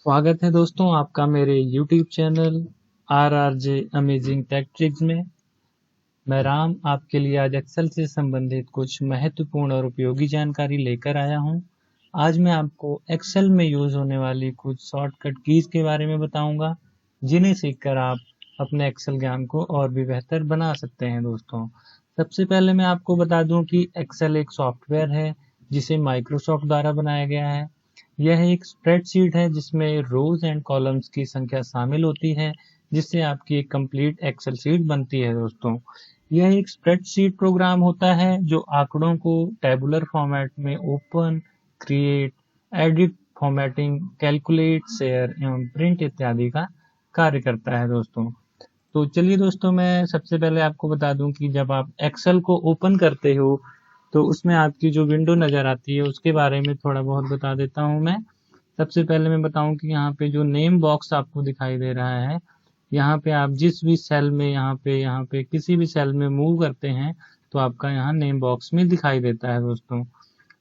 स्वागत है दोस्तों आपका मेरे YouTube channel RRJ amazing tech tricks में। मैं राम आपके लिए आज एक्सेल से संबंधित कुछ महत्वपूर्ण और उपयोगी जानकारी लेकर आया हूं। आज मैं आपको एक्सेल में यूज होने वाली कुछ शॉर्टकट कीज के बारे में बताऊंगा, जिन्हें सीखकर आप अपने एक्सेल ज्ञान को और भी बेहतर बना सकते हैं। दोस्तों, सबसे पहले मैं आपको बता दूं कि एक्सेल एक सॉफ्टवेयर है जिसे माइक्रोसॉफ्ट द्वारा बनाया गया है। यह एक स्प्रेडशीट है जिसमें रोज एंड कॉलम्स की संख्या शामिल होती है, जिससे आपकी एक कंप्लीट एक्सेल शीट बनती है। दोस्तों, यह एक स्प्रेडशीट प्रोग्राम होता है जो आंकड़ों को टेबुलर फॉर्मेट में open, create, edit, formatting, calculate, share एवं प्रिंट इत्यादि का कार्य करता है। दोस्तों, तो चलिए दोस्तों, मैं सबसे पहले आपको बता दूं कि जब आप एक्सेल को ओपन करते हो तो उसमें आपकी जो विंडो नज़र आती है उसके बारे में थोड़ा बहुत बता देता हूं मैं। सबसे पहले मैं बताऊं कि यहाँ पे जो नेम बॉक्स आपको दिखाई दे रहा है, यहाँ पे आप जिस भी सेल में यहाँ पे किसी भी सेल में मूव करते हैं तो आपका यहाँ नेम बॉक्स में दिखाई देता है। दोस्तों,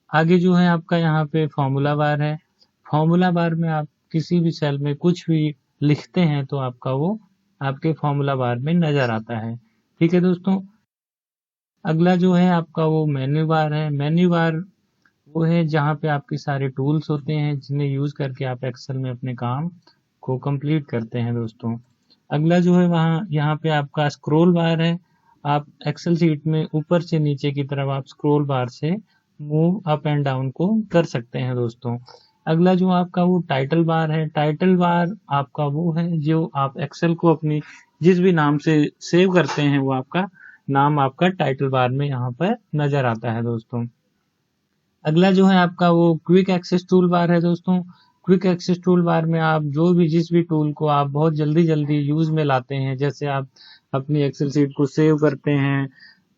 आगे जो है आपका यहाँ पे फॉर्मूला बार है। फॉर्मूला बार में आप किसी भी सेल में कुछ भी लिखते हैं तो आपका वो आपके फॉर्मूला बार में नजर आता है। ठीक है दोस्तों, अगला जो है आपका वो मेन्यू बार है। मेन्यू बार वो है जहाँ पे आपके सारे टूल्स होते हैं जिन्हें यूज करके आप एक्सेल में अपने काम को कंप्लीट करते हैं। दोस्तों, अगला जो है वहाँ यहाँ पे आपका स्क्रॉल बार है। आप एक्सेल शीट में ऊपर से नीचे की तरफ आप स्क्रॉल बार से मूव अप एंड डाउन को कर सकते हैं। दोस्तों, अगला जो आपका वो टाइटल बार है। टाइटल बार आपका वो है जो आप एक्सेल को अपनी जिस भी नाम से सेव करते हैं वो आपका नाम आपका टाइटल बार में यहाँ पर नजर आता है। दोस्तों, अगला जो है आपका वो क्विक एक्सेस टूल बार है। दोस्तों, क्विक एक्सेस टूल बार में आप जो भी जिस भी टूल को आप बहुत जल्दी जल्दी यूज में लाते हैं, जैसे आप अपनी एक्सेल शीट को सेव करते हैं,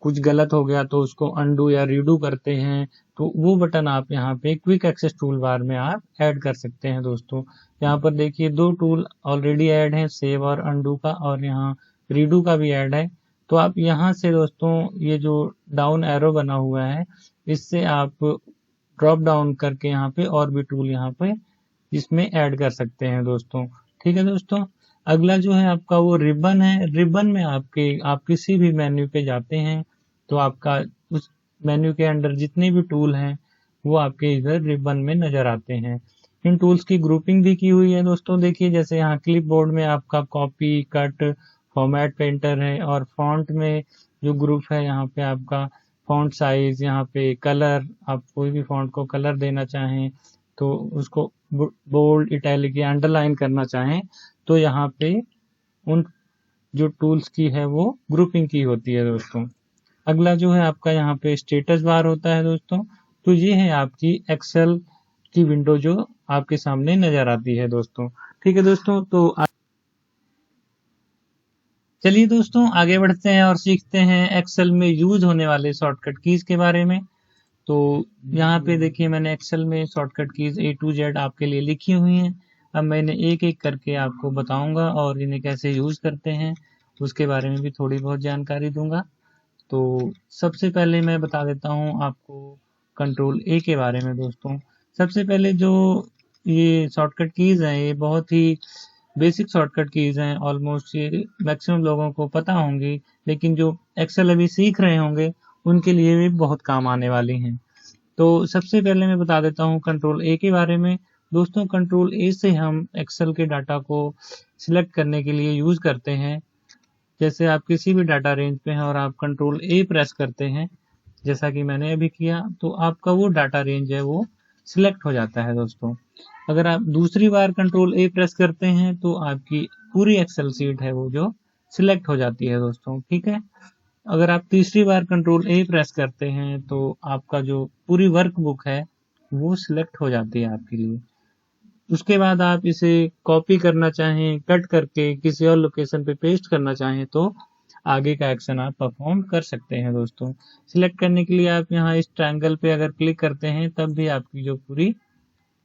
कुछ गलत हो गया तो उसको अनडू या रीडू करते हैं, तो वो बटन आप यहाँ पे क्विक एक्सेस टूल बार में आप ऐड कर सकते हैं। दोस्तों, यहाँ पर देखिए दो टूल ऑलरेडी ऐड है, सेव और अनडू का, और यहाँ रीडू का भी ऐड है। तो आप यहाँ से दोस्तों ये जो डाउन एरो बना हुआ है इससे आप ड्रॉप डाउन करके यहाँ पे और भी टूल यहाँ पे इसमें ऐड कर सकते हैं। दोस्तों, ठीक है दोस्तों, अगला जो है आपका वो रिबन है। रिबन में आप किसी भी मेन्यू पे जाते हैं तो आपका उस मेन्यू के अंदर जितने भी टूल हैं वो आपके इधर रिबन में नजर आते हैं। इन टूल्स की ग्रुपिंग भी की हुई है। दोस्तों, देखिए जैसे यहाँ क्लिप बोर्ड में आपका कॉपी, कट, फॉर्मेट, पेंटर है, और फॉन्ट में जो ग्रुप है यहाँ पे आपका फॉन्ट साइज, यहाँ पे कलर, आप कोई भी फॉन्ट को कलर देना चाहें तो उसको बोल्ड, इटैलिक या अंडरलाइन करना चाहें तो यहाँ पे उन जो टूल्स की है वो ग्रुपिंग की होती है। दोस्तों, अगला जो है आपका यहाँ पे स्टेटस बार होता है। दोस्तों, तो ये है आपकी एक्सेल की विंडो जो आपके सामने नजर आती है। दोस्तों, ठीक है दोस्तों, तो चलिए दोस्तों आगे बढ़ते हैं और सीखते हैं एक्सेल में यूज होने वाले शॉर्टकट कीज के बारे में। तो यहाँ पे देखिए मैंने एक्सेल में shortcut keys A to Z आपके लिए लिखी हुई हैं। अब मैंने एक एक करके आपको बताऊंगा और इन्हें कैसे यूज करते हैं उसके बारे में भी थोड़ी बहुत जानकारी दूंगा। तो सबसे पहले मैं बता देता हूँ आपको कंट्रोल A के बारे में। दोस्तों, सबसे पहले जो ये शॉर्टकट कीज हैं ये बहुत ही बेसिक शॉर्टकट कीज हैं, ऑलमोस्ट ये मैक्सिमम लोगों को पता होंगी, लेकिन जो एक्सेल अभी सीख रहे होंगे उनके लिए भी बहुत काम आने वाली हैं। तो सबसे पहले मैं बता देता हूँ कंट्रोल ए के बारे में। दोस्तों, कंट्रोल ए से हम एक्सेल के डाटा को सिलेक्ट करने के लिए यूज करते हैं। जैसे आप किसी भी डाटा रेंज पे हैं और आप कंट्रोल ए प्रेस करते हैं, जैसा कि मैंने अभी किया, तो आपका वो डाटा रेंज है वो सिलेक्ट हो जाता है। दोस्तों, अगर आप दूसरी बार कंट्रोल ए प्रेस करते हैं तो आपकी पूरी एक्सेल शीट है वो जो सिलेक्ट हो जाती है। दोस्तों, ठीक है, अगर आप तीसरी बार कंट्रोल ए प्रेस करते हैं तो आपका जो पूरी वर्कबुक है वो सिलेक्ट हो जाती है आपके लिए। उसके बाद आप इसे कॉपी करना चाहें, कट करके किसी और लोकेशन पे पेस्ट करना चाहें तो आगे का एक्शन आप परफॉर्म कर सकते हैं। दोस्तों, सिलेक्ट करने के लिए आप यहाँ इस ट्रायंगल पे अगर क्लिक करते हैं तब भी आपकी जो पूरी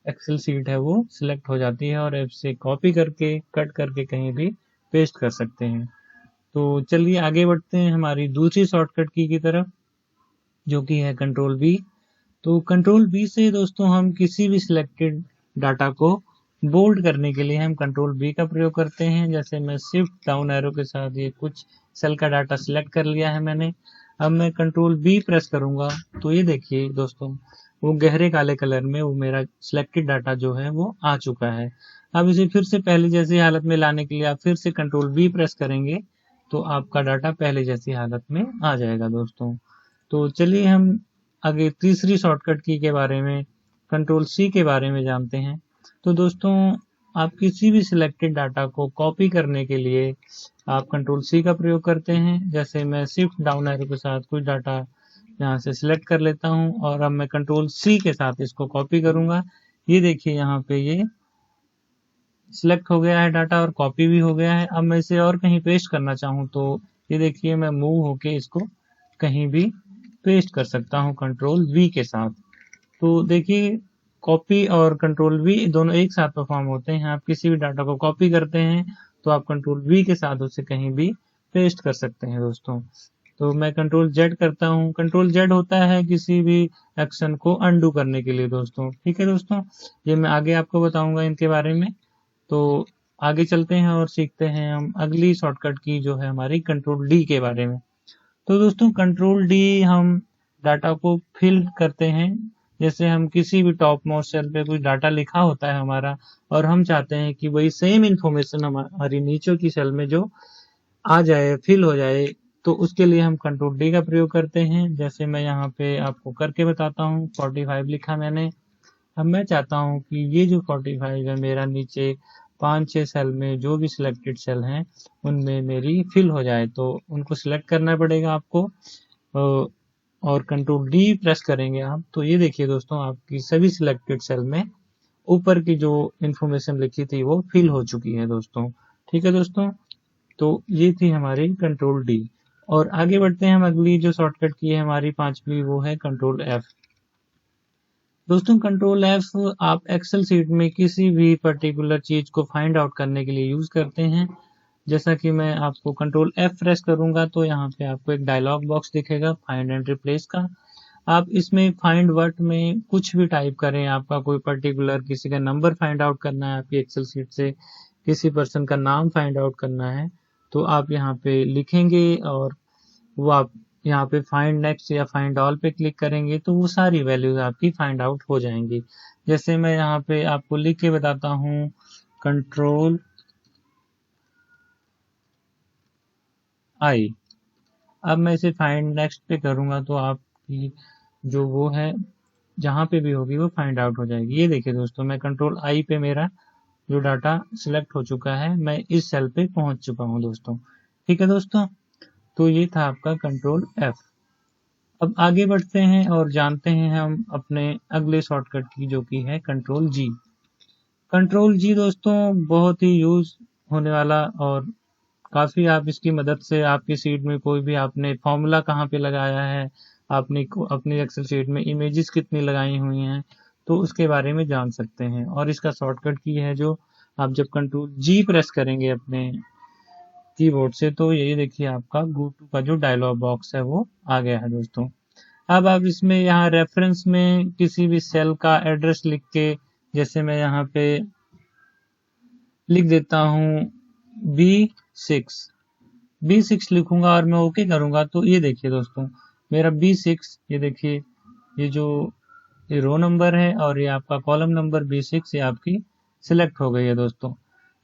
एक्सेल शीट है वो सिलेक्ट हो जाती है और इसे कॉपी करके, कट करके कहीं भी पेस्ट कर सकते हैं। तो चलिए आगे बढ़ते हैं हमारी दूसरी शॉर्टकट की तरफ, जो कि है कंट्रोल बी। तो कंट्रोल बी से दोस्तों हम किसी भी सिलेक्टेड डाटा को बोल्ड करने के लिए हम कंट्रोल बी का प्रयोग करते हैं। जैसे मैं शिफ्ट डाउन एरो के साथ ये कुछ सेल का डाटा सिलेक्ट कर लिया है मैंने। अब मैं कंट्रोल बी प्रेस करूंगा तो ये देखिए दोस्तों, वो गहरे काले कलर में वो मेरा सिलेक्टेड डाटा जो है वो आ चुका है। अब इसे फिर से पहले जैसी हालत में लाने के लिए आप फिर से कंट्रोल बी प्रेस करेंगे तो आपका डाटा पहले जैसी हालत में आ जाएगा दोस्तों। तो चलिए हम आगे तीसरी शॉर्टकट की के बारे में, कंट्रोल सी के बारे में जानते हैं। तो दोस्तों, आप किसी भी सिलेक्टेड डाटा को कॉपी करने के लिए आप कंट्रोल सी का प्रयोग करते हैं। जैसे मैं शिफ्ट डाउन एरो के साथ कुछ डाटा यहाँ से सिलेक्ट कर लेता हूँ और अब मैं कंट्रोल सी के साथ इसको कॉपी करूंगा। ये देखिए यहाँ पे ये सिलेक्ट हो गया है डाटा और कॉपी भी हो गया है। अब मैं इसे और कहीं पेस्ट करना चाहूँ तो ये देखिए मैं मूव होके इसको कहीं भी पेस्ट कर सकता हूँ कंट्रोल वी के साथ। तो देखिए कॉपी और कंट्रोल वी दोनों एक साथ परफॉर्म होते हैं। आप किसी भी डाटा को कॉपी करते हैं तो आप कंट्रोल वी के साथ उसे कहीं भी पेस्ट कर सकते हैं दोस्तों। तो मैं कंट्रोल जेड करता हूँ। कंट्रोल जेड होता है किसी भी एक्शन को अनडू करने के लिए दोस्तों। ठीक है दोस्तों, ये मैं आगे आपको बताऊंगा इनके बारे में। तो आगे चलते हैं और सीखते हैं हम अगली शॉर्टकट की जो है हमारी कंट्रोल डी के बारे में। तो दोस्तों कंट्रोल डी हम डाटा को फिल करते हैं। जैसे हम किसी भी टॉप मोस्ट सेल पे कुछ डाटा लिखा होता है हमारा और हम चाहते हैं कि वही सेम इंफॉर्मेशन हमारी नीचे की सेल में जो आ जाए, फिल हो जाए, तो उसके लिए हम कंट्रोल डी का प्रयोग करते हैं। जैसे मैं यहाँ पे आपको करके बताता हूँ। 45 लिखा मैंने। अब मैं चाहता हूँ कि ये जो 45 है मेरा नीचे 5-6 सेल में जो भी सिलेक्टेड सेल हैं उनमें मेरी फिल हो जाए, तो उनको सिलेक्ट करना पड़ेगा आपको और कंट्रोल डी प्रेस करेंगे आप तो ये देखिए दोस्तों, आपकी सभी सिलेक्टेड सेल में ऊपर की जो इंफॉर्मेशन लिखी थी वो फिल हो चुकी है दोस्तों। ठीक है दोस्तों, तो ये थी हमारी कंट्रोल डी। और आगे बढ़ते हैं हम अगली जो शॉर्टकट की है हमारी पांचवी, वो है कंट्रोल एफ। दोस्तों कंट्रोल एफ आप एक्सेल शीट में किसी भी पर्टिकुलर चीज को फाइंड आउट करने के लिए यूज करते हैं। जैसा कि मैं आपको कंट्रोल एफ प्रेस करूंगा तो यहाँ पे आपको एक डायलॉग बॉक्स दिखेगा फाइंड एंड रिप्लेस का। आप इसमें फाइंड वर्ड में कुछ भी टाइप करें, आपका कोई पर्टिकुलर किसी का नंबर फाइंड आउट करना है, आपकी एक्सेल शीट से किसी पर्सन का नाम फाइंड आउट करना है, तो आप यहाँ पे लिखेंगे और वो आप यहाँ पे फाइंड नेक्स्ट या फाइंड ऑल पे क्लिक करेंगे तो वो सारी वैल्यूज आपकी फाइंड आउट हो जाएंगी। जैसे मैं यहाँ पे आपको लिख के बताता हूँ कंट्रोल आई। अब मैं इसे फाइंड नेक्स्ट पे करूंगा तो आपकी जो वो है जहां पे भी होगी वो फाइंड आउट हो जाएगी। ये देखिए दोस्तों, मैं कंट्रोल आई पे मेरा जो डाटा सिलेक्ट हो चुका है, मैं इस सेल पे पहुंच चुका हूं दोस्तों। ठीक है दोस्तों, तो ये था आपका कंट्रोल एफ। अब आगे बढ़ते हैं और जानते हैं हम अपने अगले शॉर्टकट की जो कि है कंट्रोल जी। कंट्रोल जी दोस्तों बहुत ही यूज होने वाला और काफी आप इसकी मदद से आपकी शीट में कोई भी आपने फॉर्मूला कहाँ पे लगाया है, आपने अपनी एक्सेल शीट में इमेजेस कितनी लगाई हुई हैं, तो उसके बारे में जान सकते हैं। और इसका शॉर्टकट की है जो आप जब कंट्रोल जी प्रेस करेंगे अपने कीबोर्ड से तो ये देखिए आपका गो टू का जो डायलॉग बॉक्स है वो आ गया है दोस्तों। अब आप इसमें यहाँ रेफरेंस में किसी भी सेल का एड्रेस लिख के, जैसे मैं यहाँ पे लिख देता हूँ B6 लिखूंगा और मैं ओके करूंगा तो ये देखिए दोस्तों मेरा B6, ये देखिए ये जो ये रो नंबर है और ये आपका कॉलम नंबर B6 ये आपकी सिलेक्ट हो गई है दोस्तों।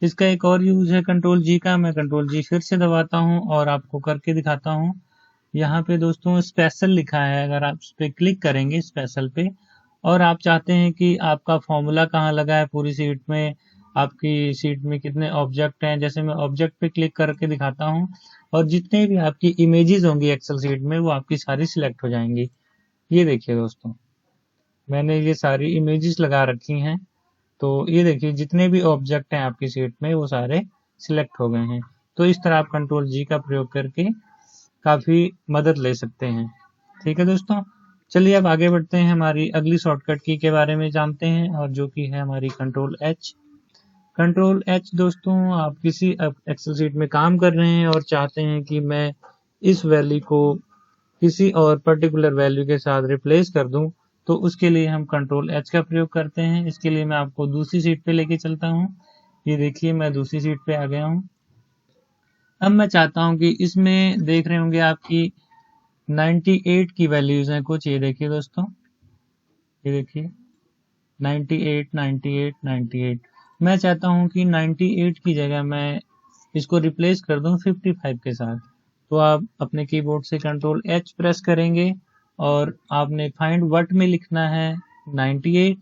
इसका एक और यूज है कंट्रोल जी का। मैं कंट्रोल जी फिर से दबाता हूँ और आपको करके दिखाता हूँ। यहाँ पे दोस्तों स्पेशल लिखा है, अगर आप उस पर क्लिक करेंगे स्पेशल पे और आप चाहते हैं कि आपका फॉर्मूला कहाँ लगा है पूरी शीट में, आपकी शीट में कितने ऑब्जेक्ट हैं, जैसे मैं ऑब्जेक्ट पे क्लिक करके दिखाता हूँ और जितने भी आपकी इमेजेस होंगी एक्सेल शीट में वो आपकी सारी सिलेक्ट हो जाएंगी। ये देखिए दोस्तों, मैंने ये सारी इमेजेस लगा रखी हैं तो ये देखिए जितने भी ऑब्जेक्ट हैं आपकी शीट में वो सारे सिलेक्ट हो गए हैं। तो इस तरह आप कंट्रोल जी का प्रयोग करके काफी मदद ले सकते हैं। ठीक है दोस्तों, चलिए अब आगे बढ़ते हैं, हमारी अगली शॉर्टकट की के बारे में जानते हैं और जो कि है हमारी कंट्रोल एच। कंट्रोल एच दोस्तों, आप किसी एक्सेल शीट में काम कर रहे हैं और चाहते हैं कि मैं इस वैल्यू को किसी और पर्टिकुलर वैल्यू के साथ रिप्लेस कर दूं तो उसके लिए हम कंट्रोल एच का प्रयोग करते हैं। इसके लिए मैं आपको दूसरी सीट पे लेके चलता हूँ। ये देखिए मैं दूसरी सीट पे आ गया हूँ। अब मैं चाहता हूँ कि इसमें देख रहे होंगे आपकी 98 की वैल्यूज हैं कुछ। ये देखिए दोस्तों, ये देखिए 98, 98, 98। मैं चाहता हूँ कि 98 की जगह मैं इसको रिप्लेस कर दूं 55 के साथ। तो आप अपने कीबोर्ड से कंट्रोल एच प्रेस करेंगे और आपने फाइंड व्हाट में लिखना है 98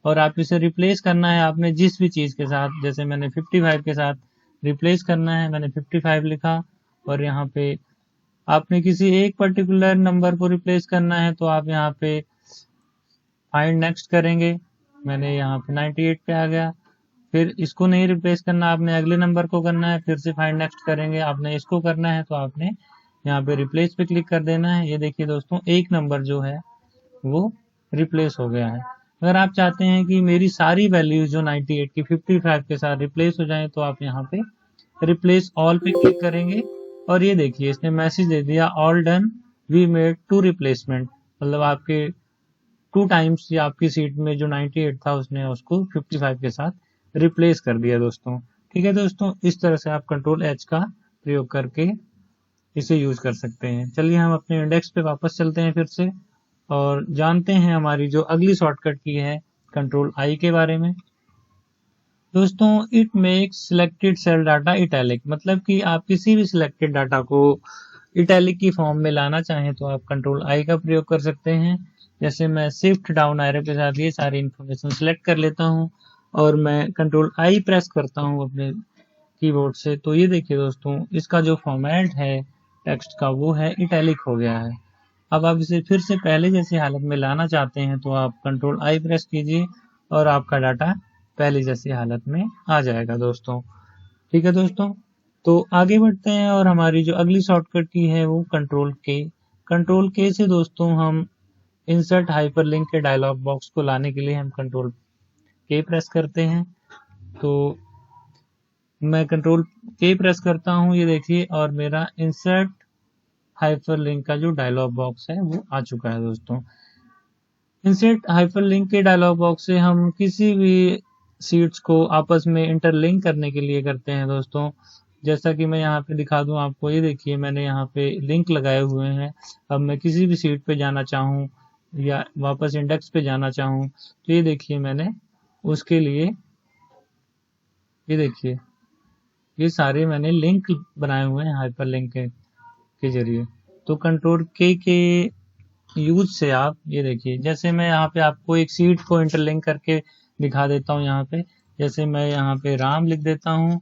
और आप इसे रिप्लेस करना है आपने जिस भी चीज के साथ। जैसे मैंने 55 के साथ रिप्लेस करना है, मैंने 55 लिखा और यहाँ पे आपने किसी एक पर्टिकुलर नंबर को रिप्लेस करना है तो आप यहाँ पे फाइंड नेक्स्ट करेंगे। मैंने यहाँ पे 98 पे आ गया। फिर इसको नहीं रिप्लेस करना, आपने अगले नंबर को करना है, फिर से फाइंड नेक्स्ट करेंगे। आपने इसको करना है तो आपने यहाँ पे रिप्लेस पे क्लिक कर देना है। ये देखिए दोस्तों, एक नंबर जो है वो रिप्लेस हो गया है। अगर आप चाहते हैं कि मेरी सारी वैल्यूज जो 98 की 55 के साथ रिप्लेस हो जाएं तो आप यहाँ पे रिप्लेस ऑल पे क्लिक करेंगे और ये देखिए इसने मैसेज दे दिया all done, we made 2 replacement. मतलब आपके 2 टाइम्स या आपकी सीट में जो 98 था उसने उसको 55 के साथ रिप्लेस कर दिया दोस्तों। ठीक है दोस्तों, इस तरह से आप कंट्रोल एच का प्रयोग करके इसे यूज कर सकते हैं। चलिए हम अपने इंडेक्स पे वापस चलते हैं फिर से और जानते हैं हमारी जो अगली शॉर्टकट की है कंट्रोल आई के बारे में। दोस्तों, it makes selected cell data italic. मतलब कि आप किसी भी सिलेक्टेड डाटा को इटैलिक की फॉर्म में लाना चाहें तो आप कंट्रोल आई का प्रयोग कर सकते हैं। जैसे मैं शिफ्ट डाउन एरो के साथ ये सारी इंफॉर्मेशन सिलेक्ट कर लेता हूं और मैं कंट्रोल आई प्रेस करता हूं अपने कीबोर्ड से, तो ये देखिए दोस्तों इसका जो फॉर्मेट है टेक्स्ट का वो है इटैलिक हो गया है। अब आप इसे फिर से पहले जैसी हालत में लाना चाहते हैं तो आप कंट्रोल आई प्रेस कीजिए और आपका डाटा पहले जैसी हालत में आ जाएगा दोस्तों। ठीक है दोस्तों, तो आगे बढ़ते हैं और हमारी जो अगली शॉर्टकट की है वो कंट्रोल के। कंट्रोल के से दोस्तों हम इंसर्ट हाइपरलिंक के डायलॉग बॉक्स को लाने के लिए हम कंट्रोल के प्रेस करते हैं। तो मैं कंट्रोल के प्रेस करता हूं, ये देखिए, और मेरा इंसर्ट हाइपरलिंक का जो डायलॉग बॉक्स है वो आ चुका है दोस्तों। इंसर्ट हाइपरलिंक के डायलॉग बॉक्स से हम किसी भी सीट्स को आपस में इंटरलिंक करने के लिए करते हैं दोस्तों। जैसा कि मैं यहाँ पे दिखा दूं आपको, ये देखिए मैंने यहाँ पे लिंक लगाए हुए हैं। अब मैं किसी भी सीट पे जाना चाहूँ या वापस इंडेक्स पे जाना चाहूँ तो ये देखिए मैंने उसके लिए, ये देखिए ये सारे मैंने लिंक बनाए हुए हैं हाइपर लिंक के जरिए। तो कंट्रोल के यूज से आप ये देखिए, जैसे मैं यहाँ पे आपको एक सीट को इंटरलिंक करके दिखा देता हूँ। यहाँ पे जैसे मैं यहाँ पे राम लिख देता हूँ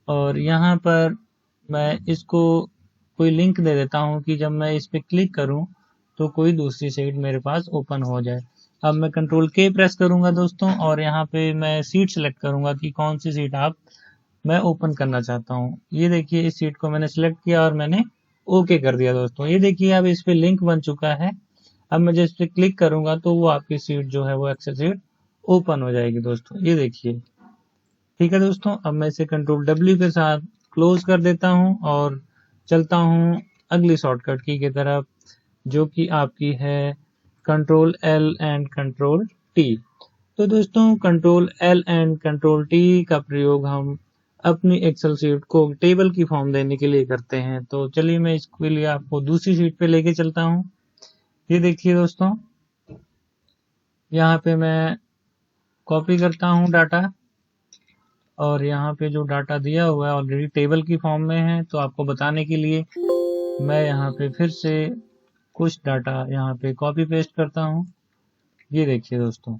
और यहाँ पर मैं इसको कोई लिंक दे देता हूँ कि जब मैं इस पे क्लिक करूँ तो कोई दूसरी सीट मेरे पास ओपन हो जाए। अब मैं कंट्रोल के प्रेस करूंगा दोस्तों और यहाँ पे मैं सीट सेलेक्ट करूंगा कि कौन सी सीट मैं ओपन करना चाहता हूँ। ये देखिए इस सीट को मैंने सिलेक्ट किया और मैंने ओके कर दिया दोस्तों। ये देखिए अब इस पे लिंक बन चुका है। अब मैं जिस पे क्लिक करूंगा तो वो आपकी सीट जो है वो एक्सेल सीट ओपन हो जाएगी दोस्तों। ये देखिए, ठीक है दोस्तों, अब मैं इसे कंट्रोल डब्ल्यू के साथ क्लोज कर देता हूँ और चलता हूँ अगली शॉर्टकट की तरफ, जो कि आपकी है control L and control T. तो दोस्तों control L and control T का प्रयोग हम अपनी एक्सेल शीट को टेबल की फॉर्म देने के लिए करते हैं। तो चलिए मैं इसके लिए आपको दूसरी शीट पे लेके चलता हूँ। ये देखिए दोस्तों, यहाँ पे मैं कॉपी करता हूँ डाटा और यहाँ पे जो डाटा दिया हुआ है ऑलरेडी टेबल की फॉर्म में है। तो आपको बताने के लिए मैं यहाँ पे फिर से कुछ डाटा यहाँ पे कॉपी पेस्ट करता हूँ। ये देखिए दोस्तों,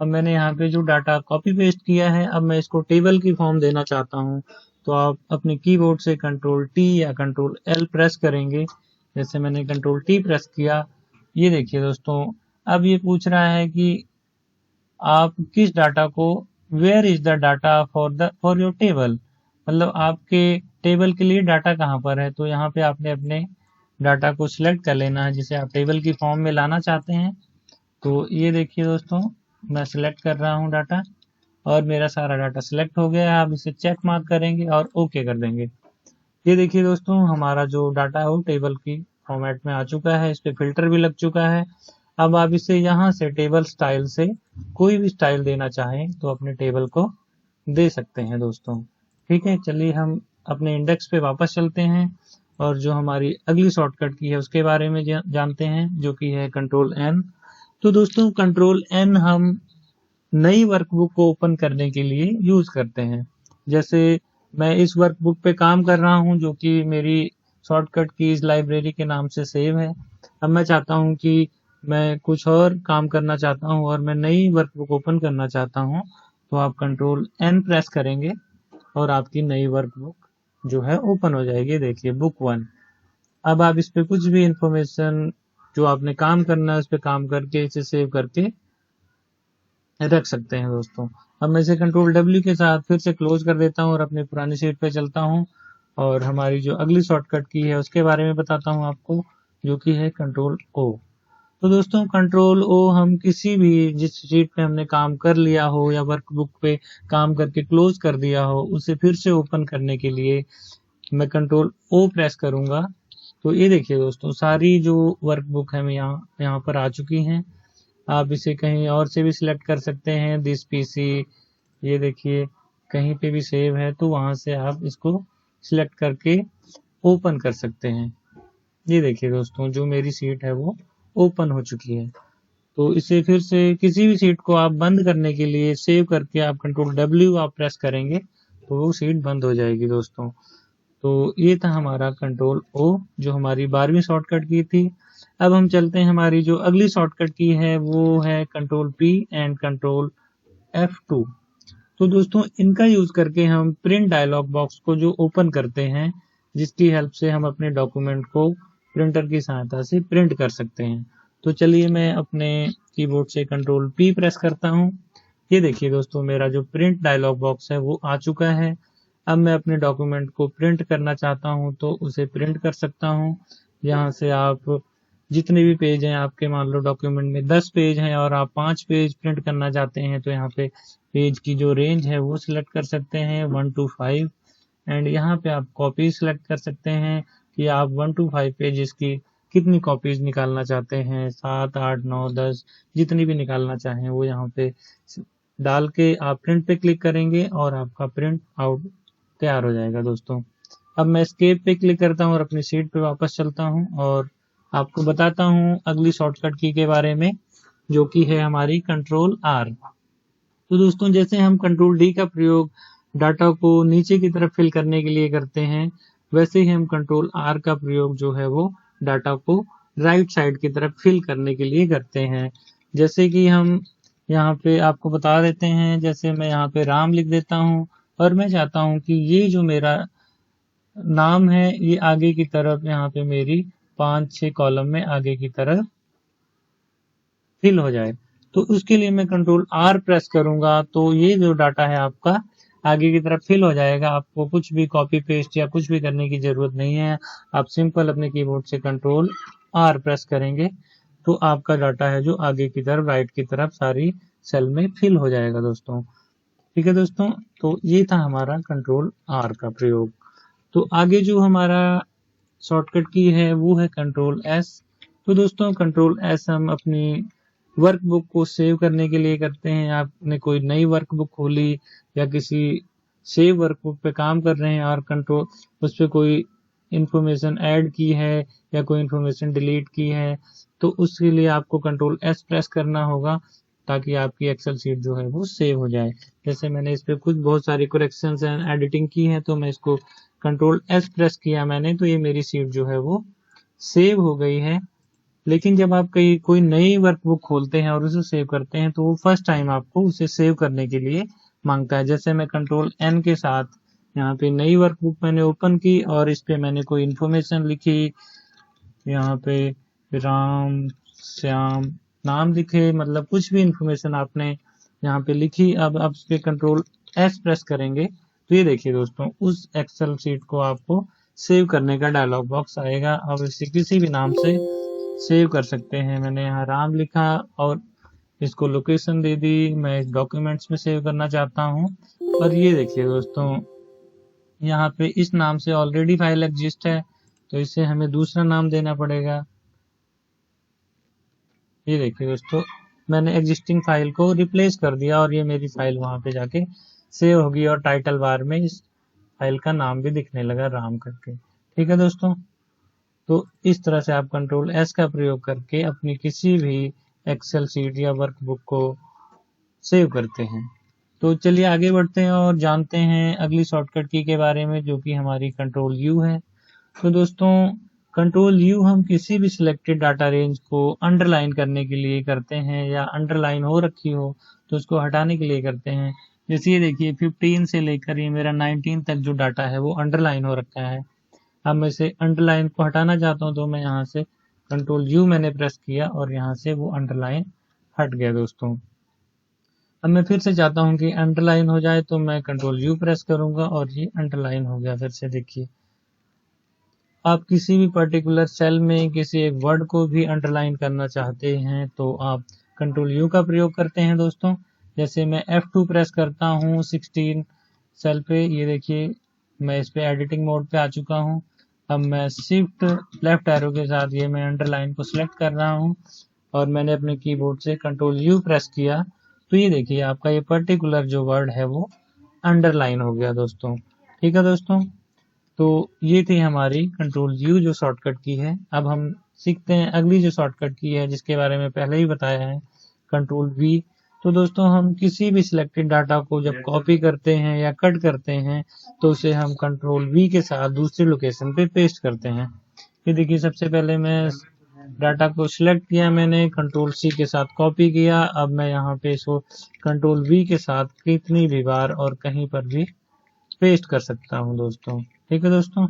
अब मैंने यहाँ पे जो डाटा कॉपी पेस्ट किया है अब मैं इसको टेबल की फॉर्म देना चाहता हूँ। तो आप अपने कीबोर्ड से कंट्रोल टी या कंट्रोल एल प्रेस करेंगे। जैसे मैंने कंट्रोल टी प्रेस किया, ये देखिए दोस्तों, अब ये पूछ रहा है कि आप किस डाटा को, where is the data for your table, मतलब आपके टेबल के लिए डाटा कहाँ पर है। तो यहाँ पे आपने अपने डाटा को सिलेक्ट कर लेना है जिसे आप टेबल की फॉर्म में लाना चाहते हैं। तो ये देखिए दोस्तों, मैं सिलेक्ट कर रहा हूँ डाटा और मेरा सारा डाटा सिलेक्ट हो गया है। आप इसे चेक मार्क करेंगे और ओके कर देंगे। ये देखिए दोस्तों, हमारा जो डाटा है वो टेबल की फॉर्मेट में आ चुका है, इस पे फिल्टर भी लग चुका है। अब आप इसे यहाँ से टेबल स्टाइल से कोई भी स्टाइल देना चाहें तो अपने टेबल को दे सकते हैं दोस्तों। ठीक है, चलिए हम अपने इंडेक्स पे वापस चलते हैं और जो हमारी अगली शॉर्टकट की है उसके बारे में जानते हैं, जो कि है कंट्रोल एन। तो दोस्तों कंट्रोल एन हम नई वर्कबुक को ओपन करने के लिए यूज करते हैं। जैसे मैं इस वर्कबुक पे काम कर रहा हूं जो कि मेरी शॉर्टकट कीज लाइब्रेरी के नाम से सेव है। अब मैं चाहता हूं कि मैं कुछ और काम करना चाहता हूं और मैं नई वर्कबुक ओपन करना चाहता हूं, तो आप कंट्रोल एन प्रेस करेंगे और आपकी नई वर्कबुक जो है ओपन हो जाएगी। देखिए बुक 1। अब आप इस पे कुछ भी इंफॉर्मेशन जो आपने काम करना है उस पे काम करके इसे सेव करके रख सकते हैं दोस्तों। अब मैं इसे कंट्रोल डब्ल्यू के साथ फिर से क्लोज कर देता हूं और अपनी पुरानी शीट पे चलता हूं और हमारी जो अगली शॉर्टकट की है उसके बारे में बताता हूं आपको, जो कि है कंट्रोल ओ। तो दोस्तों कंट्रोल ओ हम किसी भी जिस शीट पे हमने काम कर लिया हो या वर्कबुक पे काम करके क्लोज कर दिया हो उसे फिर से ओपन करने के लिए मैं कंट्रोल ओ प्रेस करूंगा। तो ये देखिए दोस्तों सारी जो वर्कबुक है यहाँ पर आ चुकी हैं। आप इसे कहीं और से भी सिलेक्ट कर सकते हैं, दिस पीसी, ये देखिए कहीं पे भी सेव है तो वहां से आप इसको सिलेक्ट करके ओपन कर सकते हैं। ये देखिए दोस्तों जो मेरी सीट है वो ओपन हो चुकी है। तो इसे फिर से किसी भी सीट को आप बंद करने के लिए सेव करके आप कंट्रोल डब्ल्यू आप प्रेस करेंगे तो वो सीट बंद हो जाएगी दोस्तों। तो ये था हमारा कंट्रोल ओ जो हमारी 12वीं शॉर्टकट की थी। अब हम चलते हैं, हमारी जो अगली शॉर्टकट की है वो है control P and control F2। तो दोस्तों इनका यूज करके हम प्रिंट डायलॉग बॉक्स को जो ओपन करते हैं, जिसकी हेल्प से हम अपने डॉक्यूमेंट को प्रिंटर की सहायता से प्रिंट कर सकते हैं। तो चलिए मैं अपने कीबोर्ड से कंट्रोल पी प्रेस करता हूं। ये देखिए दोस्तों मेरा जो प्रिंट डायलॉग बॉक्स है वो आ चुका है। अब मैं अपने डॉक्यूमेंट को प्रिंट करना चाहता हूं तो उसे प्रिंट कर सकता हूं। यहाँ से आप जितने भी पेज हैं आपके, मान लो डॉक्यूमेंट में 10 पेज हैं और आप 5 पेज प्रिंट करना चाहते हैं तो यहाँ पे पेज की जो रेंज है वो सिलेक्ट कर सकते हैं 1 to 5। एंड यहाँ पे आप कॉपी सिलेक्ट कर सकते हैं कि आप 1 to 5 पेजेस की कितनी कॉपीज निकालना चाहते हैं, 7, 8, 9, 10 जितनी भी निकालना चाहें वो यहाँ पे डाल के आप प्रिंट पे क्लिक करेंगे और आपका प्रिंट आउट तैयार हो जाएगा दोस्तों। अब मैं एस्केप पे क्लिक करता हूँ और अपनी सीट पे वापस चलता हूँ और आपको बताता हूँ अगली शॉर्टकट की के बारे में, जो कि है हमारी कंट्रोल आर। तो दोस्तों जैसे हम कंट्रोल डी का प्रयोग डाटा को नीचे की तरफ फिल करने के लिए करते हैं, वैसे ही हम कंट्रोल आर का प्रयोग जो है वो डाटा को राइट साइड की तरफ फिल करने के लिए करते हैं। जैसे कि हम यहाँ पे आपको बता देते हैं, जैसे मैं यहाँ पे राम लिख देता हूँ और मैं चाहता हूँ कि ये जो मेरा नाम है ये आगे की तरफ यहाँ पे मेरी 5-6 कॉलम में आगे की तरफ फिल हो जाए। तो उसके लिए मैं कंट्रोल आर प्रेस करूंगा तो ये जो डाटा है आपका आगे की तरफ फिल हो जाएगा। आपको कुछ भी कॉपी पेस्ट या कुछ भी करने की जरूरत नहीं है। आप सिंपल अपने कीबोर्ड से कंट्रोल आर प्रेस करेंगे तो आपका डाटा है जो आगे की तरफ राइट की तरफ सारी सेल में फिल हो जाएगा दोस्तों। ठीक है दोस्तों, तो ये था हमारा कंट्रोल आर का प्रयोग। तो आगे जो हमारा शॉर्टकट की है वो है कंट्रोल एस। तो दोस्तों कंट्रोल एस हम अपनी वर्कबुक को सेव करने के लिए करते हैं। आपने कोई नई वर्कबुक खोली या किसी सेव वर्कबुक पे काम कर रहे हैं और कंट्रोल उस पर कोई इंफॉर्मेशन ऐड की है या कोई इंफॉर्मेशन डिलीट की है तो उसके लिए आपको कंट्रोल एस प्रेस करना होगा ताकि आपकी एक्सेल शीट जो है वो सेव हो जाए। जैसे मैंने इस पे कुछ बहुत सारी करेक्शंस एंड एडिटिंग की है तो मैं इसको कंट्रोल एस प्रेस किया मैंने, तो ये मेरी शीट जो है वो सेव हो गई है। लेकिन जब आप कोई नई वर्कबुक खोलते हैं और उसे सेव करते हैं तो वो फर्स्ट टाइम आपको उसे सेव करने के लिए मांगता है। जैसे मैं कंट्रोल एन के साथ यहाँ पे नई वर्कबुक मैंने ओपन की और इस पे मैंने कोई इन्फॉर्मेशन लिखी, यहाँ पे राम श्याम नाम लिखे, मतलब कुछ भी इंफॉर्मेशन आपने यहाँ पे लिखी। अब आप इस पे कंट्रोल एस प्रेस करेंगे तो ये देखिए दोस्तों उस एक्सेल शीट को आपको सेव करने का डायलॉग बॉक्स आएगा। अब इसे किसी भी नाम से सेव कर सकते हैं। मैंने यहाँ राम लिखा और इसको लोकेशन दे दी, मैं इस डॉक्यूमेंट्स में सेव करना चाहता हूँ। और ये देखिए दोस्तों यहाँ पे इस नाम से ऑलरेडी फाइल एग्जिस्ट है तो इसे हमें दूसरा नाम देना पड़ेगा। ये देखिए दोस्तों, मैंने एग्जिस्टिंग फाइल को रिप्लेस कर दिया और ये मेरी फाइल वहां पे जाके सेव होगी और टाइटल बार में इस फाइल का नाम भी दिखने लगा राम करके। ठीक है दोस्तों, तो इस तरह से आप कंट्रोल एस का प्रयोग करके अपनी किसी भी एक्सेल शीट या वर्कबुक को सेव करते हैं। तो चलिए आगे बढ़ते हैं और जानते हैं अगली शॉर्टकट की के बारे में, जो कि हमारी कंट्रोल यू है। तो दोस्तों, कंट्रोल यू हम किसी भी सिलेक्टेड डाटा रेंज को अंडरलाइन करने के लिए करते हैं, या अंडरलाइन हो रखी हो तो उसको हटाने के लिए करते हैं। जैसे ये देखिए 15 से लेकर ये मेरा 19 तक जो डाटा है वो अंडरलाइन हो रखा है। अब मैं इसे अंडरलाइन को हटाना चाहता हूँ, तो मैं यहाँ से कंट्रोल यू मैंने प्रेस किया और यहाँ से वो अंडरलाइन हट गया दोस्तों। अब मैं फिर से चाहता हूँ कि अंडरलाइन हो जाए, तो मैं कंट्रोल यू प्रेस करूंगा और ये अंडरलाइन हो गया। फिर से देखिए, आप किसी भी पर्टिकुलर सेल में किसी एक वर्ड को भी अंडरलाइन करना चाहते हैं तो आप कंट्रोल यू का प्रयोग करते हैं दोस्तों। जैसे मैं F2 प्रेस करता हूँ 16 सेल पे, ये देखिए मैं इस पे एडिटिंग मोड पे आ चुका हूँ। अब मैं शिफ्ट लेफ्ट एरो के साथ ये मैं अंडरलाइन को सिलेक्ट कर रहा हूँ और मैंने अपने कीबोर्ड से कंट्रोल यू प्रेस किया, तो ये देखिए आपका ये पर्टिकुलर जो वर्ड है वो अंडरलाइन हो गया दोस्तों। ठीक है दोस्तों, तो ये थी हमारी कंट्रोल यू जो शॉर्टकट की है। अब हम सीखते हैं अगली जो शॉर्टकट की है, जिसके बारे में पहले ही बताया है, कंट्रोल वी। तो दोस्तों, हम किसी भी सिलेक्टेड डाटा को जब कॉपी करते हैं या कट करते हैं तो उसे हम कंट्रोल वी के साथ दूसरी लोकेशन पे पेस्ट करते हैं। ये देखिए, सबसे पहले मैं डाटा को सिलेक्ट किया, मैंने कंट्रोल सी के साथ कॉपी किया। अब मैं यहाँ पे इसको कंट्रोल वी के साथ कितनी भी बार और कहीं पर भी पेस्ट कर सकता हूँ दोस्तों। ठीक है दोस्तों,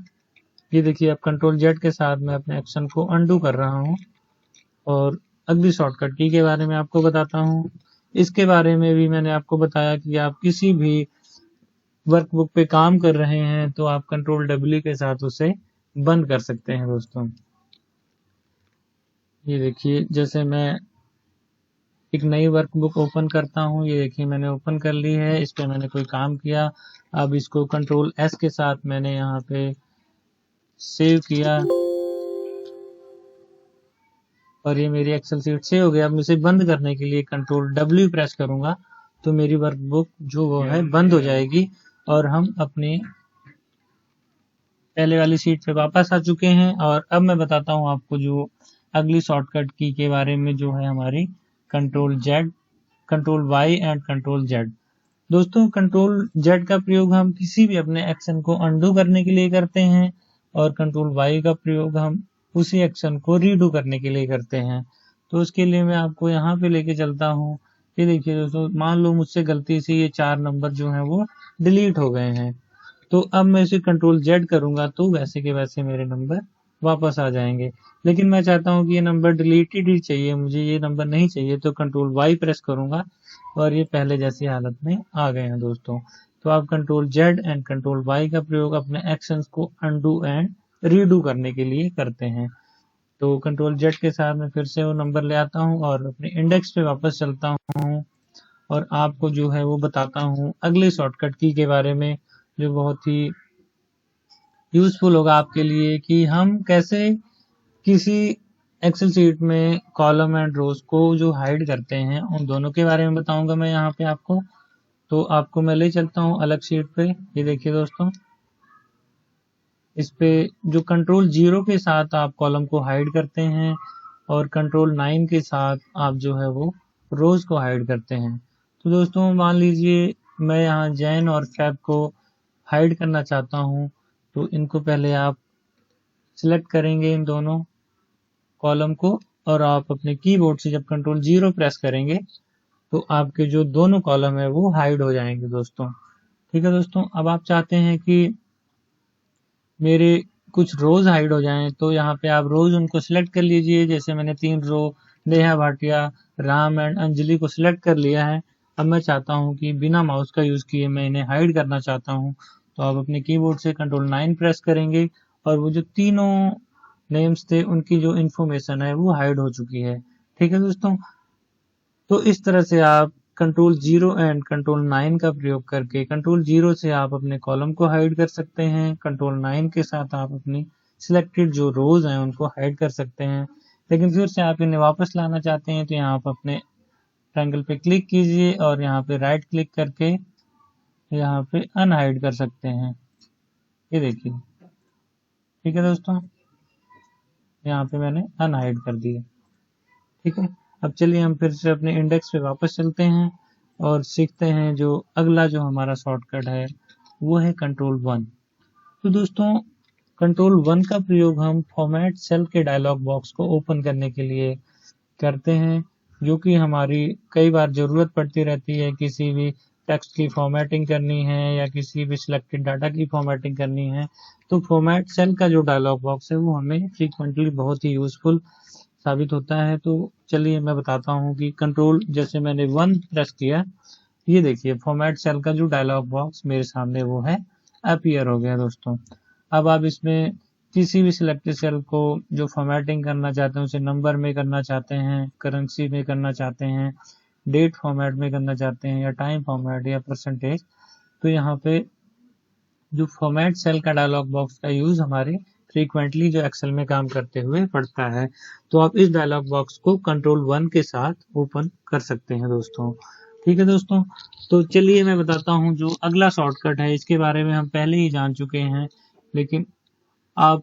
ये देखिए अब कंट्रोल जेड के साथ मैं अपने एक्शन को अनडू कर रहा हूँ और अगली शॉर्टकट की के बारे में आपको बताता हूँ। इसके बारे में भी मैंने आपको बताया कि आप किसी भी वर्कबुक पे काम कर रहे हैं तो आप कंट्रोल डब्ल्यू के साथ उसे बंद कर सकते हैं दोस्तों। ये देखिए, जैसे मैं एक नई वर्कबुक ओपन करता हूँ, ये देखिए मैंने ओपन कर ली है, इस पे मैंने कोई काम किया। अब इसको कंट्रोल एस के साथ मैंने यहाँ पे सेव किया और ये मेरी एक्सेल शीट सेव हो गया। अब मैं इसे बंद करने के लिए कंट्रोल डब्ल्यू प्रेस करूंगा तो मेरी वर्कबुक जो वो है बंद हो जाएगी और हम अपनी पहले वाली शीट पे वापस आ चुके हैं। और अब मैं बताता हूँ आपको जो अगली शॉर्टकट की के बारे में, जो है हमारी control Z, control Y and control Z. दोस्तों, कंट्रोल जेड का प्रयोग हम किसी भी अपने एक्शन को अनडू करने के लिए करते हैं और कंट्रोल वाई का प्रयोग हम उसी एक्शन को रीडू करने के लिए करते हैं। तो उसके लिए मैं आपको यहाँ पे लेके चलता हूँ। ये देखिए दोस्तों, मान लो मुझसे गलती से ये 4 नंबर जो हैं वो डिलीट हो गए हैं, तो अब मैं इसे कंट्रोल जेड करूंगा तो वैसे के वैसे मेरे नंबर वापस आ जाएंगे। लेकिन मैं चाहता हूँ कि ये नंबर डिलीटेड ही चाहिए, मुझे ये नंबर नहीं चाहिए, तो कंट्रोल वाई प्रेस करूंगा और ये पहले जैसी हालत में आ गए हैं दोस्तों। तो आप control Z and control Y का प्रयोग अपने एक्शंस को अनडू एंड रीडू करने के लिए करते हैं। तो कंट्रोल जेड के साथ मैं फिर से वो नंबर ले आता हूँ और अपने इंडेक्स पे वापस चलता हूँ और आपको जो है वो बताता हूँ अगले शॉर्टकट की के बारे में, जो बहुत ही यूजफुल होगा आपके लिए, कि हम कैसे किसी एक्सेल शीट में कॉलम एंड रोज को जो हाइड करते हैं उन दोनों के बारे में बताऊंगा मैं यहाँ पे आपको। तो आपको मैं ले चलता हूँ अलग शीट पे। ये देखिए दोस्तों, इस पे जो कंट्रोल 0 के साथ आप कॉलम को हाइड करते हैं और कंट्रोल 9 के साथ आप जो है वो रोज को हाइड करते हैं। तो दोस्तों, मान लीजिए मैं यहाँ जैन और फैब को हाइड करना चाहता हूँ, तो इनको पहले आप सिलेक्ट करेंगे इन दोनों कॉलम को और आप अपने कीबोर्ड से जब कंट्रोल 0 प्रेस करेंगे तो आपके जो दोनों कॉलम है वो हाइड हो जाएंगे दोस्तों। ठीक है दोस्तों, अब आप चाहते हैं कि मेरे कुछ रोज हाइड हो जाएं, तो यहाँ पे आप रोज उनको सिलेक्ट कर लीजिए। जैसे मैंने 3 रो नेहा भाटिया, राम एंड अंजलि को सिलेक्ट कर लिया है। अब मैं चाहता हूँ कि बिना माउस का यूज किए मैं इन्हें हाइड करना चाहता हूँ, तो आप अपने कीबोर्ड से कंट्रोल 9 प्रेस करेंगे और वो जो तीनों नेम्स थे उनकी जो इन्फॉर्मेशन है वो हाइड हो चुकी है। ठीक है दोस्तों, तो इस तरह से आप कंट्रोल 0 एंड कंट्रोल 9 का प्रयोग करके कंट्रोल 0 से आप अपने कॉलम को हाइड कर सकते हैं, कंट्रोल 9 के साथ आप अपनी सिलेक्टेड जो रोज हैं उनको हाइड कर सकते हैं। लेकिन फिर से आप इन्हें वापस लाना चाहते हैं तो यहाँ पर अपने ट्रायंगल पे क्लिक कीजिए और यहाँ पे राइट क्लिक करके यहाँ पे अनहाइड कर सकते हैं। ये देखिए, ठीक है दोस्तों, यहाँ पे मैंने अनहाइड कर दिया। ठीक है, अब चलिए हम फिर से अपने इंडेक्स पे वापस चलते हैं और सीखते हैं जो अगला जो हमारा शॉर्टकट है वो है कंट्रोल 1। तो दोस्तों कंट्रोल 1 का प्रयोग हम फॉर्मेट सेल के डायलॉग बॉक्स को ओपन करने के लिए करते हैं, जो कि हमारी कई बार ज़रूरत पड़ती रहती है। किसी भी टेक्स्ट की फॉर्मेटिंग करनी है या किसी भी सिलेक्टेड डाटा की फॉर्मेटिंग करनी है, तो फॉर्मेट सेल का जो डायलॉग बॉक्स है वो हमें फ्रीक्वेंटली बहुत ही यूजफुल साबित होता है। तो चलिए मैं बताता हूँ कि कंट्रोल जैसे मैंने 1 प्रेस किया, ये देखिए फॉर्मेट सेल का जो डायलॉग बॉक्स मेरे सामने वो है अपीयर हो गया दोस्तों। अब आप इसमें किसी भी सिलेक्टेड सेल को जो फॉर्मेटिंग करना चाहते हैं, उसे नंबर में करना चाहते हैं, करेंसी में करना चाहते हैं, डेट फॉर्मेट में करना चाहते हैं, या टाइम फॉर्मेट या परसेंटेज, तो यहाँ पे जो फॉर्मेट सेल का डायलॉग बॉक्स का यूज हमारे फ्रीक्वेंटली जो एक्सेल में काम करते हुए पड़ता है। तो आप इस डायलॉग बॉक्स को कंट्रोल 1 के साथ ओपन कर सकते हैं दोस्तों। ठीक है दोस्तों, तो चलिए मैं बताता हूँ जो अगला शॉर्टकट है। इसके बारे में हम पहले ही जान चुके हैं, लेकिन आप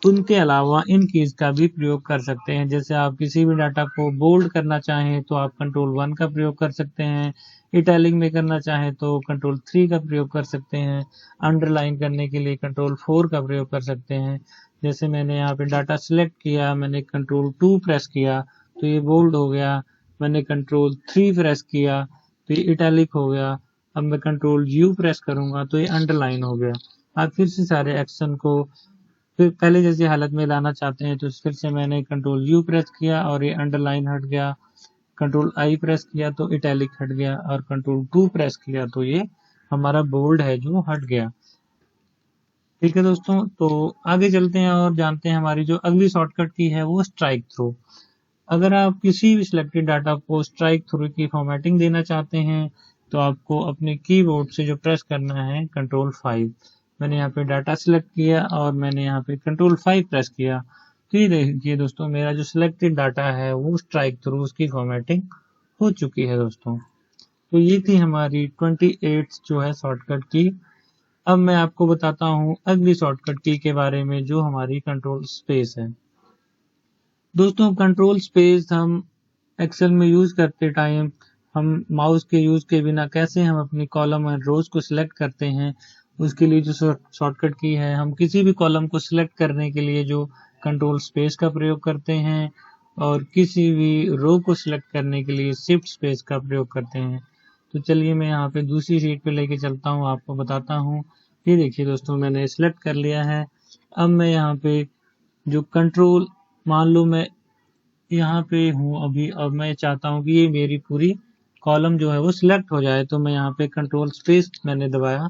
उनके अलावा इन कीज का भी प्रयोग कर सकते हैं। जैसे आप किसी भी डाटा को बोल्ड करना चाहें तो आप कंट्रोल 1 का प्रयोग कर सकते हैं, इटैलिक में करना चाहें तो कंट्रोल 3 का प्रयोग कर सकते हैं, अंडरलाइन करने के लिए कंट्रोल 4 का प्रयोग कर सकते हैं। जैसे मैंने यहाँ पे डाटा सिलेक्ट किया, मैंने कंट्रोल 2 प्रेस किया तो ये बोल्ड हो गया, मैंने कंट्रोल 3 प्रेस किया तो ये इटैलिक हो गया, अब मैं कंट्रोल U प्रेस करूंगा तो ये अंडरलाइन हो गया। आप फिर से सारे एक्शन को फिर पहले जैसी हालत में लाना चाहते हैं तो फिर से मैंने कंट्रोल U प्रेस किया और ये अंडरलाइन हट गया, कंट्रोल I प्रेस किया तो इटैलिक हट गया, और कंट्रोल 2 प्रेस किया तो ये हमारा बोल्ड है जो हट गया। ठीक है दोस्तों, तो आगे चलते हैं और जानते हैं हमारी जो अगली शॉर्टकट की है वो स्ट्राइक थ्रू। अगर आप किसी भी सिलेक्टेड डाटा को स्ट्राइक थ्रू की फॉर्मेटिंग देना चाहते हैं तो आपको अपने कीबोर्ड से जो प्रेस करना है कंट्रोल 5। मैंने यहाँ पे डाटा सिलेक्ट किया और मैंने यहाँ पे कंट्रोल 5 प्रेस किया तो ये देखिए दोस्तों मेरा जो सिलेक्टेड डाटा है वो स्ट्राइक थ्रू उसकी फॉर्मेटिंग हो चुकी है दोस्तों। तो ये थी हमारी 28 जो है शॉर्टकट की। अब मैं आपको बताता हूँ अगली शॉर्टकट की के बारे में जो हमारी कंट्रोल स्पेस है। दोस्तों कंट्रोल स्पेस हम एक्सेल में यूज करते टाइम हम माउस के यूज के बिना कैसे हम अपनी कॉलम और रोज को सिलेक्ट करते हैं, उसके लिए जो शॉर्टकट की है, हम किसी भी कॉलम को सिलेक्ट करने के लिए जो कंट्रोल स्पेस का प्रयोग करते हैं और किसी भी रो को सिलेक्ट करने के लिए शिफ्ट स्पेस का प्रयोग करते हैं। तो चलिए मैं यहाँ पे दूसरी शीट पे लेके चलता हूँ, आपको बताता हूँ। ये देखिए दोस्तों मैंने सिलेक्ट कर लिया है। अब मैं यहाँ पे जो कंट्रोल, मान लो मैं यहाँ पे हूँ अभी, अब मैं चाहता हूँ कि ये मेरी पूरी कॉलम जो है वो सिलेक्ट हो जाए, तो मैं यहाँ पे कंट्रोल स्पेस मैंने दबाया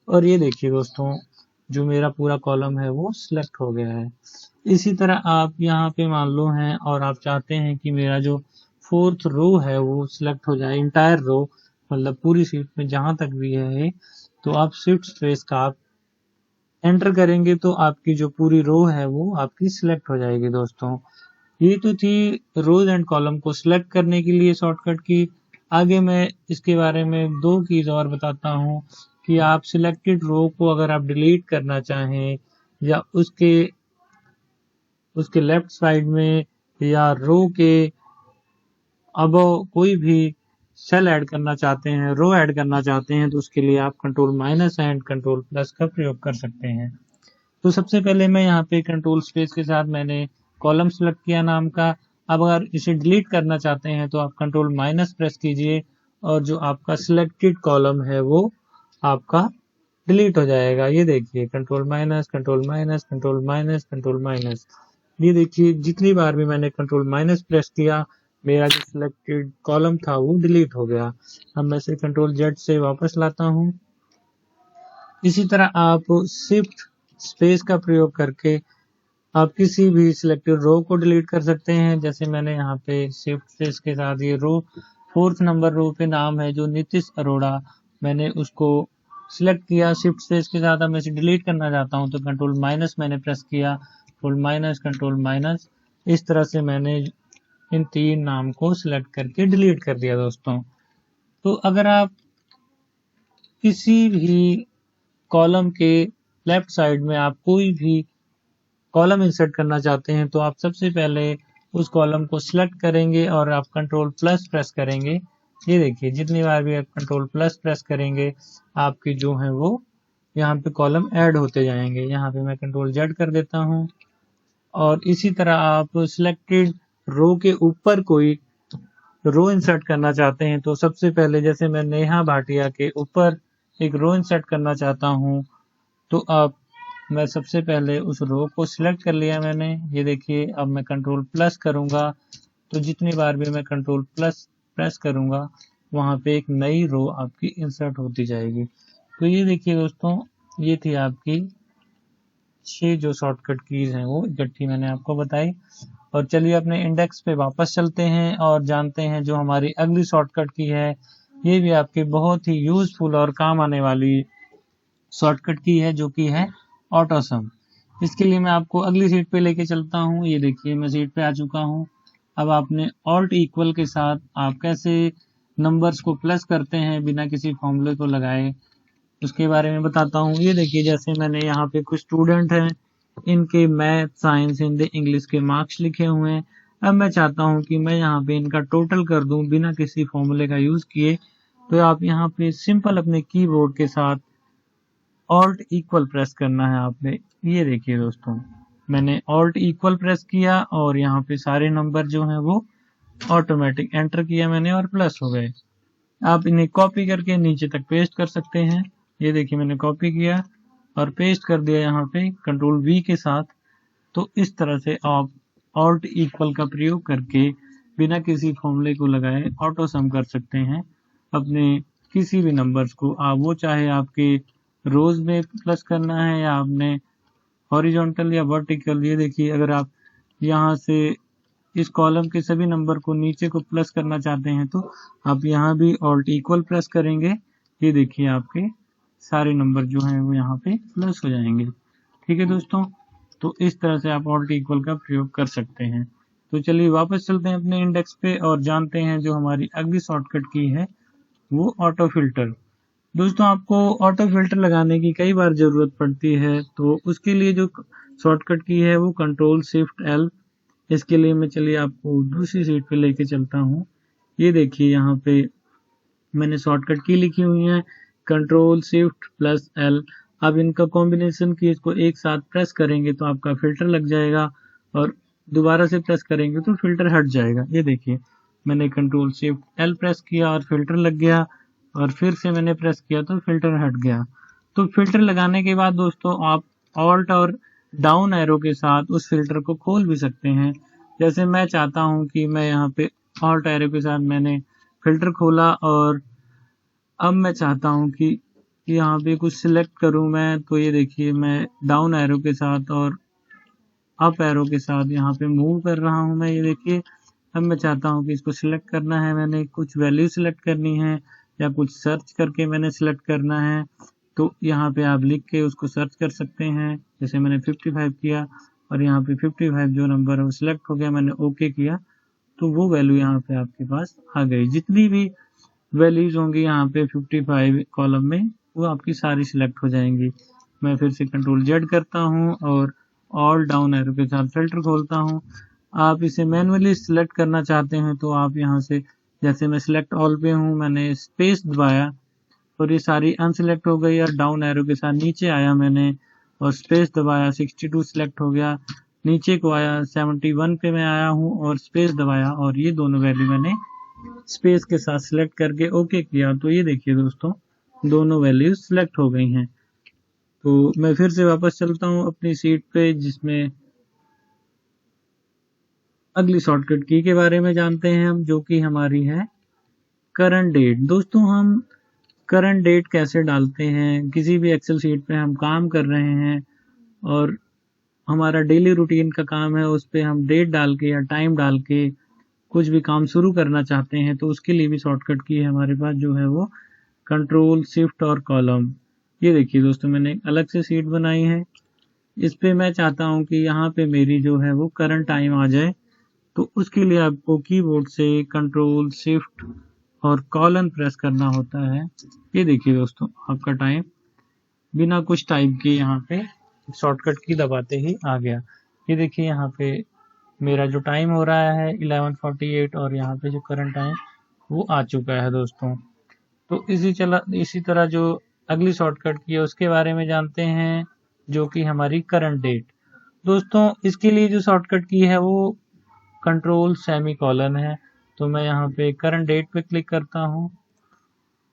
और ये देखिए दोस्तों जो मेरा पूरा कॉलम है वो सिलेक्ट हो गया है। इसी तरह आप यहाँ पे मान लो हैं और आप चाहते हैं कि मेरा जो 4th रो है वो सिलेक्ट हो जाए, इंटायर रो, मतलब पूरी शीट में जहां तक भी है, तो आप शिफ्ट स्पेस का आप एंटर करेंगे तो आपकी जो पूरी रो है वो आपकी सिलेक्ट हो जाएगी दोस्तों। ये तो थी रोज एंड कॉलम को सिलेक्ट करने के लिए शॉर्टकट की। आगे मैं इसके बारे में 2 कीज और बताता हूँ कि आप सिलेक्टेड रो को अगर आप डिलीट करना चाहें या उसके लेफ्ट साइड में या रो के अब कोई भी सेल ऐड करना चाहते हैं, रो ऐड करना चाहते हैं, तो उसके लिए आप कंट्रोल- एंड कंट्रोल+ का प्रयोग कर सकते हैं। तो सबसे पहले मैं यहाँ पे कंट्रोल स्पेस के साथ मैंने कॉलम सेलेक्ट किया नाम का। अब अगर इसे डिलीट करना चाहते हैं तो आप कंट्रोल- प्रेस कीजिए और जो आपका सिलेक्टेड कॉलम है वो आपका डिलीट हो जाएगा। ये देखिए कंट्रोल-, कंट्रोल-, कंट्रोल-, कंट्रोल-। ये देखिए जितनी बार भी मैंने कंट्रोल- प्रेस किया मेरा जो सिलेक्टेड कॉलम था वो डिलीट हो गया। अब मैं इसे कंट्रोल-Z से वापस लाता हूँ। इसी तरह आप शिफ्ट स्पेस का प्रयोग करके आप किसी भी सिलेक्टेड रो को डिलीट कर सकते हैं। जैसे मैंने यहाँ पे शिफ्ट स्पेस के साथ ये रो 4th नंबर रो पे नाम है जो नीतीश अरोड़ा, मैंने उसको सिलेक्ट किया शिफ्ट स्पेस के साथ। अब मैं इसे डिलीट करना चाहता हूँ तो कंट्रोल- मैंने प्रेस किया, कंट्रोल-, कंट्रोल-, इस तरह से मैंने इन 3 नाम को सिलेक्ट करके डिलीट कर दिया दोस्तों। तो अगर आप किसी भी कॉलम के लेफ्ट साइड में आप कोई भी कॉलम इंसर्ट करना चाहते हैं तो आप सबसे पहले उस कॉलम को सिलेक्ट करेंगे और आप कंट्रोल प्लस प्रेस करेंगे। ये देखिए जितनी बार भी आप कंट्रोल प्लस प्रेस करेंगे आपकी जो है वो यहाँ पे कॉलम ऐड होते जाएंगे। यहाँ पे मैं कंट्रोल जेड कर देता हूँ और इसी तरह आप सिलेक्टेड रो के ऊपर कोई रो इंसर्ट करना चाहते हैं तो सबसे पहले जैसे मैं नेहा भाटिया के ऊपर एक रो इंसर्ट करना चाहता हूँ तो आप मैं सबसे पहले उस रो को सिलेक्ट कर लिया मैंने। ये देखिए अब मैं कंट्रोल प्लस करूंगा तो जितनी बार भी मैं कंट्रोल प्लस प्रेस करूंगा वहां पे एक नई रो आपकी इंसर्ट होती जाएगी। तो ये देखिए दोस्तों ये थी आपकी 6 जो शॉर्टकट कीज हैं वो इकट्ठी मैंने आपको बताई। और चलिए अपने इंडेक्स पे वापस चलते हैं और जानते हैं जो हमारी अगली शॉर्टकट की है। ये भी आपकी बहुत ही यूजफुल और काम आने वाली शॉर्टकट की है जो कि है ऑटो सम। इसके लिए मैं आपको अगली सीट पे लेके चलता हूँ। ये देखिए मैं सीट पे आ चुका हूँ। अब आपने ऑल्ट इक्वल के साथ आप कैसे नंबर्स को प्लस करते हैं बिना किसी फॉर्मूले को लगाए उसके बारे में बताता हूँ। ये देखिए जैसे मैंने यहाँ पे कुछ स्टूडेंट हैं इनके मैथ साइंस हिंदी इंग्लिश के मार्क्स लिखे हुए हैं। अब मैं चाहता हूँ कि मैं यहाँ पे इनका टोटल कर दूं बिना किसी फॉर्मूले का यूज किए। तो आप यहाँ पे सिंपल अपने कीबोर्ड के साथ ऑल्ट इक्वल प्रेस करना है आपने। ये देखिए दोस्तों मैंने ऑल्ट इक्वल प्रेस किया और यहाँ पे सारे नंबर जो हैं वो ऑटोमेटिक एंटर किया मैंने और प्लस हो गए। आप इन्हें कॉपी करके नीचे तक पेस्ट कर सकते हैं। ये देखिए मैंने कॉपी किया और पेस्ट कर दिया यहाँ पे कंट्रोल वी के साथ। तो इस तरह से आप ऑल्ट इक्वल का प्रयोग करके बिना किसी फॉर्मूले को लगाए ऑटो सम कर सकते हैं अपने किसी भी नंबर्स को। आप वो चाहे आपके रोज में प्लस करना है या आपने हॉरिजॉन्टल या वर्टिकल। ये देखिए अगर आप यहाँ से इस कॉलम के सभी नंबर को नीचे को प्लस करना चाहते हैं तो आप यहाँ भी ऑल्ट इक्वल प्रेस करेंगे। ये देखिए आपके सारे नंबर जो हैं वो यहाँ पे प्लस हो जाएंगे। ठीक है दोस्तों तो इस तरह से आप ऑल्ट इक्वल का प्रयोग कर सकते हैं। तो चलिए वापस चलते हैं अपने इंडेक्स पे और जानते हैं जो हमारी अगली शॉर्टकट की है वो ऑटो फिल्टर। दोस्तों आपको ऑटो फिल्टर लगाने की कई बार जरूरत पड़ती है तो उसके लिए जो शॉर्टकट की है वो कंट्रोल शिफ्ट एल। इसके लिए मैं चलिए आपको दूसरी सीट पे लेके चलता हूँ। ये देखिए यहाँ पे मैंने शॉर्टकट की लिखी हुई है कंट्रोल शिफ्ट प्लस एल। अब इनका कॉम्बिनेशन की इसको एक साथ प्रेस करेंगे तो आपका फिल्टर लग जाएगा और दोबारा से प्रेस करेंगे तो फिल्टर हट जाएगा। ये देखिए मैंने कंट्रोल शिफ्ट एल प्रेस किया और फिल्टर लग गया और फिर से मैंने प्रेस किया तो फिल्टर हट गया। तो फिल्टर लगाने के बाद दोस्तों आप ऑल्ट और डाउन एरो के साथ उस फिल्टर को खोल भी सकते हैं। जैसे मैं चाहता हूं कि मैं यहाँ पे ऑल्ट एरो के साथ मैंने फिल्टर खोला और अब मैं चाहता हूं कि यहाँ पे कुछ सिलेक्ट करूं मैं। तो ये देखिए मैं डाउन एरो के साथ और अप एरो के साथ यहाँ पे मूव कर रहा हूं मैं। ये देखिए अब मैं चाहता हूं कि इसको सिलेक्ट करना है, मैंने कुछ वैल्यू सिलेक्ट करनी है या कुछ सर्च करके मैंने सिलेक्ट करना है तो यहाँ पे आप लिख के उसको सर्च कर सकते हैं। जैसे मैंने 55 किया और यहाँ पे 55 जो नंबर है वो सिलेक्ट हो गया, मैंने ओके किया तो वो वैल्यू यहाँ पे आपके पास आ गई। जितनी भी वैल्यूज होंगी यहाँ पे 55 कॉलम में वो आपकी सारी सिलेक्ट हो जाएंगी। मैं फिर से कंट्रोल जेड करता हूँ और ऑल डाउन एरो के साथ फिल्टर खोलता हूँ। आप इसे मैनुअली सिलेक्ट करना चाहते हैं तो आप यहाँ से जैसे मैं सिलेक्ट ऑल पे हूँ मैंने स्पेस दबाया और ये सारी अनसिलेक्ट हो गई और डाउन एरो के साथ नीचे आया मैंने और स्पेस दबाया 62 सिलेक्ट हो गया। नीचे को आया 71 पे मैं आया हूँ और स्पेस दबाया और ये दोनों वैल्यू मैंने स्पेस के साथ सिलेक्ट करके ओके किया। तो ये देखिए दोस्तों दोनों वैल्यूज सिलेक्ट हो गई हैं। तो मैं फिर से वापस चलता हूँ अपनी सीट पे जिसमें अगली शॉर्टकट की के बारे में जानते हैं हम जो कि हमारी है करंट डेट। दोस्तों हम करंट डेट कैसे डालते हैं, किसी भी एक्सेल शीट पे हम काम कर रहे हैं और हमारा डेली रूटीन का काम है उस पे हम डेट डाल के या टाइम डाल के कुछ भी काम शुरू करना चाहते हैं तो उसके लिए भी शॉर्टकट की है हमारे पास जो है वो कंट्रोल शिफ्ट और कॉलम। ये देखिए दोस्तों मैंने एक अलग से शीट बनाई है। इस पे मैं चाहता हूं कि यहाँ पे मेरी जो है वो करंट टाइम आ जाए, तो उसके लिए आपको कीबोर्ड से कंट्रोल शिफ्ट और कॉलन प्रेस करना होता है। ये देखिए दोस्तों, आपका टाइम बिना कुछ टाइप के यहाँ पे शॉर्टकट की दबाते ही आ गया। ये देखिए यहाँ पे मेरा जो टाइम हो रहा है 11:48 और यहाँ पे जो करंट टाइम वो आ चुका है दोस्तों। तो इसी तरह जो अगली शॉर्टकट की है उसके बारे में जानते हैं, जो कि हमारी करंट डेट। दोस्तों इसके लिए जो शॉर्टकट की है वो कंट्रोल सेमी कॉलन है। तो मैं यहाँ पे करंट डेट पे क्लिक करता हूँ,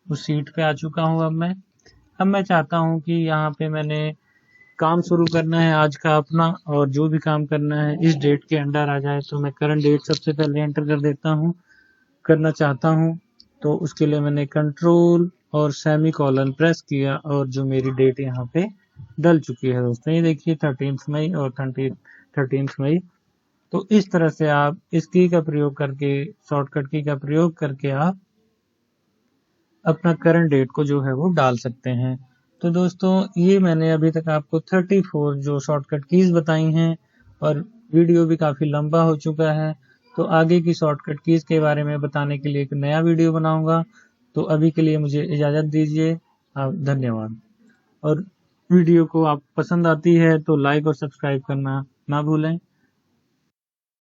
उस सीट पे आ चुका हूँ अब मैं चाहता हूँ कि यहाँ पे मैंने काम शुरू करना है आज का अपना, और जो भी काम करना है इस डेट के अंडर आ जाए। तो मैं करंट डेट सबसे पहले एंटर कर देता हूँ, करना चाहता हूँ। तो उसके लिए मैंने कंट्रोल और सेमी कॉलन प्रेस किया और जो मेरी डेट यहाँ पे डल चुकी है दोस्तों, ये देखिए 13 मई और 13 मई। तो इस तरह से आप इस की का प्रयोग करके, शॉर्टकट की का प्रयोग करके आप अपना करंट डेट को जो है वो डाल सकते हैं। तो दोस्तों ये मैंने अभी तक आपको 34 जो शॉर्टकट कीज बताई हैं, और वीडियो भी काफी लंबा हो चुका है। तो आगे की शॉर्टकट कीज के बारे में बताने के लिए एक नया वीडियो बनाऊंगा। तो अभी के लिए मुझे इजाजत दीजिए। धन्यवाद। और वीडियो को आप पसंद आती है तो लाइक और सब्सक्राइब करना ना भूलें।